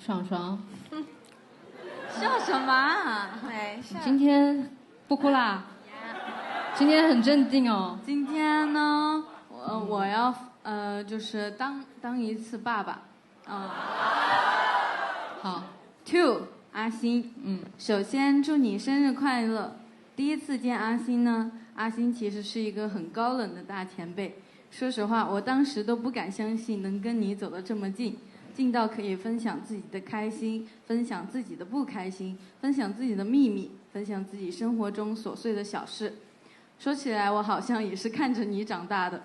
爽爽，笑什么啊？没事。今天不哭啦？今天很镇定哦。今天呢，我要就是当一次爸爸，好。Two 阿星，首先祝你生日快乐。第一次见阿星呢，阿星其实是一个很高冷的大前辈。说实话，我当时都不敢相信能跟你走得这么近，近到可以分享自己的开心，分享自己的不开心，分享自己的秘密，分享自己生活中琐碎的小事。说起来，我好像也是看着你长大的。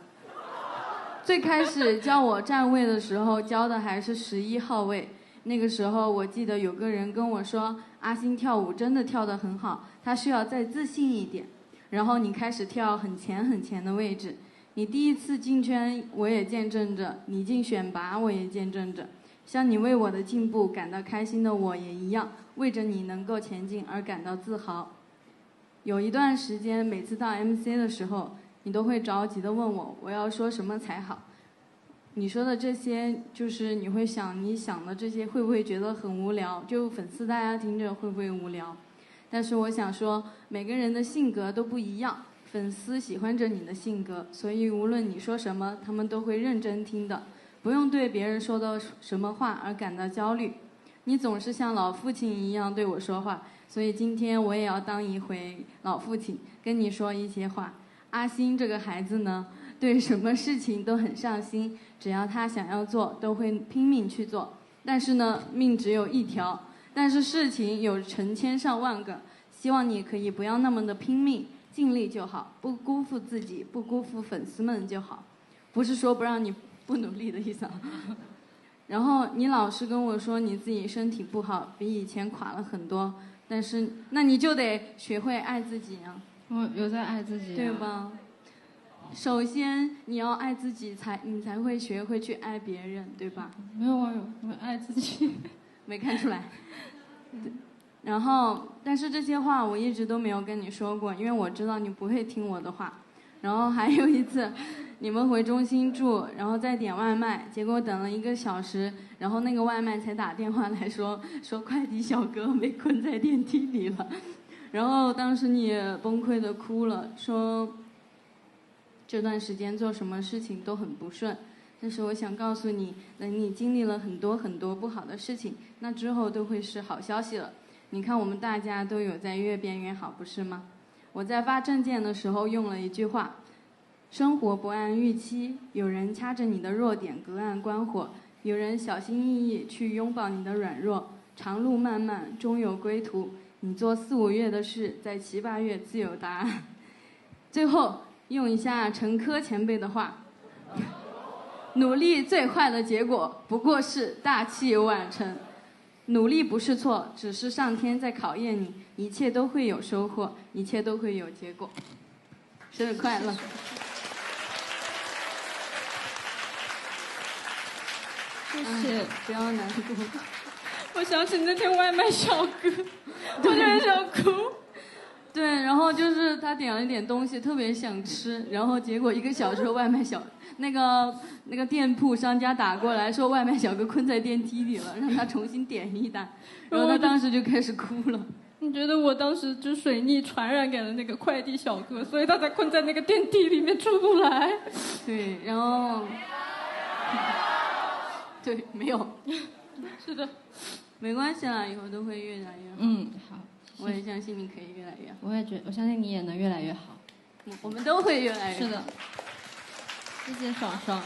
最开始教我站位的时候，教的还是11号位。那个时候，我记得有个人跟我说，阿星跳舞真的跳得很好，他需要再自信一点。然后你开始跳很前很前的位置。你第一次进圈，我也见证着；你进选拔，我也见证着。像你为我的进步感到开心的我也一样，为着你能够前进而感到自豪。有一段时间，每次到 MC 的时候，你都会着急地问我要说什么才好。你说的这些，就是你会想，你想的这些会不会觉得很无聊？就粉丝大家听着会不会无聊？但是我想说，每个人的性格都不一样，粉丝喜欢着你的性格，所以无论你说什么，他们都会认真听的，不用对别人说的什么话而感到焦虑。你总是像老父亲一样对我说话，所以今天我也要当一回老父亲，跟你说一些话。阿星这个孩子呢，对什么事情都很上心，只要他想要做，都会拼命去做。但是呢，命只有一条，但是事情有成千上万个。希望你可以不要那么的拼命，尽力就好，不辜负自己，不辜负粉丝们就好。不是说不让你不努力的意思啊。然后你老是跟我说你自己身体不好，比以前垮了很多，但是那你就得学会爱自己啊。我有在爱自己，对吧？首先你要爱自己，你才会学会去爱别人，对吧？没有啊，我爱自己。没看出来。然后，但是这些话我一直都没有跟你说过，因为我知道你不会听我的话。然后还有一次，你们回中心住，然后再点外卖，结果等了1个小时，然后那个外卖才打电话来说快递小哥被困在电梯里了。然后当时你也崩溃的哭了，说这段时间做什么事情都很不顺。但是我想告诉你，等你经历了很多很多不好的事情，那之后都会是好消息了。你看我们大家都有在越变越好，不是吗？我在发证件的时候用了一句话，生活不按预期，有人掐着你的弱点隔岸观火，有人小心翼翼去拥抱你的软弱，长路漫漫终有归途，你做4、5月的事，在7、8月自有答案。最后用一下陈珂前辈的话，努力最坏的结果不过是大器晚成。努力不是错，只是上天在考验你，一切都会有收获，一切都会有结果。生日快乐！谢谢，不要难过。我想起那天外卖小哥，我就很想哭。对，然后就是他点了一点东西，特别想吃，然后结果1个小时后外卖那个店铺商家打过来说外卖小哥困在电梯里了，让他重新点一单，然后他当时就开始哭了。你觉得我当时就水逆传染给了那个快递小哥，所以他才困在那个电梯里面出不来。对，然后对，没有，是的，没关系啦，以后都会越来越好。好，我也相信你可以越来越好。我相信你也能越来越好。我们都会越来越好。是的，谢谢爽爽。